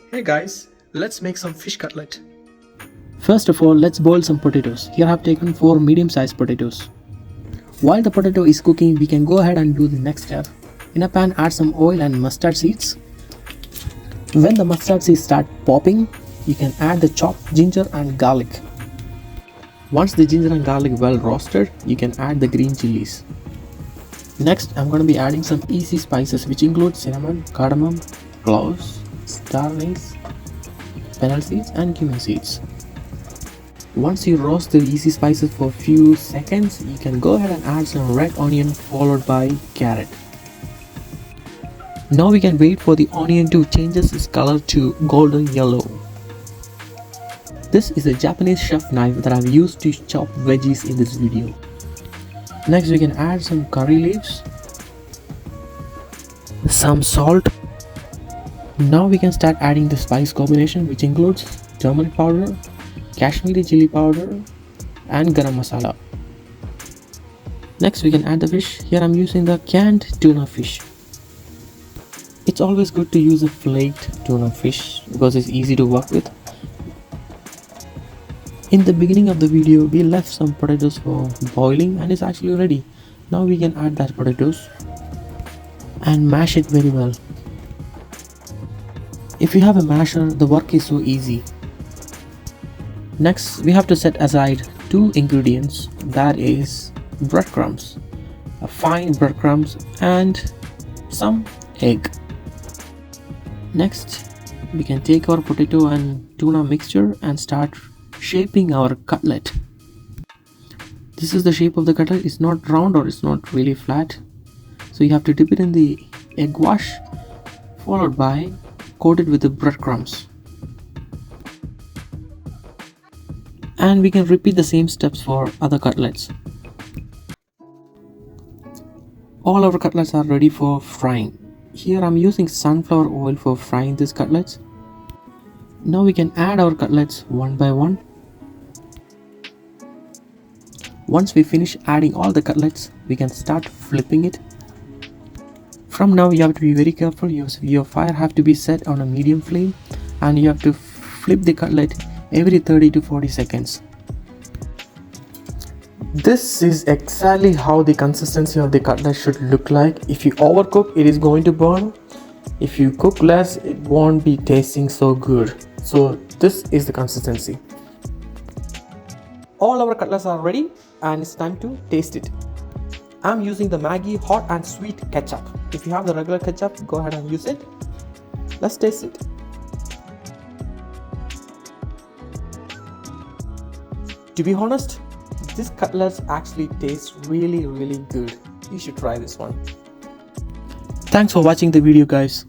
Hey guys, let's make some fish cutlet. First of all, let's boil some potatoes. Here I have taken 4 medium-sized potatoes. While the potato is cooking, we can go ahead and do the next step. In a pan, add some oil and mustard seeds. When the mustard seeds start popping, you can add the chopped ginger and garlic. Once the ginger and garlic well roasted, you can add the green chilies. Next, I'm going to be adding some easy spices which include cinnamon, cardamom, cloves, star anise, fennel seeds and cumin seeds. Once you roast the easy spices for a few seconds, you can go ahead and add some red onion followed by carrot. Now we can wait for the onion to change its color to golden yellow. This is a Japanese chef knife that I've used to chop veggies in this video. Next we can add some curry leaves, some salt. Now we can start adding the spice combination which includes turmeric powder, Kashmiri Chilli powder and Garam masala. Next we can add the fish. Here I'm using the canned tuna fish. It's always good to use a flaked tuna fish because it's easy to work with. In the beginning of the video we left some potatoes for boiling and it's actually ready. Now we can add that potatoes and mash it very well. If you have a masher, the work is so easy. Next, we have to set aside 2 ingredients, that is breadcrumbs, fine breadcrumbs and some egg. Next, we can take our potato and tuna mixture and start shaping our cutlet. This is the shape of the cutlet. It's not round or it's not really flat. So you have to dip it in the egg wash followed by coat it with the breadcrumbs. And we can repeat the same steps for other cutlets. All our cutlets are ready for frying. Here I'm using sunflower oil for frying these cutlets. Now we can add our cutlets one by one. Once we finish adding all the cutlets, we can start flipping it. From now you have to be very careful. Your fire have to be set on a medium flame and you have to flip the cutlet every 30 to 40 seconds. This is exactly how the consistency of the cutlet should look like. If you overcook, it is going to burn. If you cook less, it won't be tasting so good. So this is the consistency. All our cutlets are ready and it's time to taste it. I'm using the Maggi hot and sweet ketchup. If you have the regular ketchup, go ahead and use it. Let's taste it. To be honest, this cutlets actually tastes really good. You should try this one. Thanks for watching the video guys.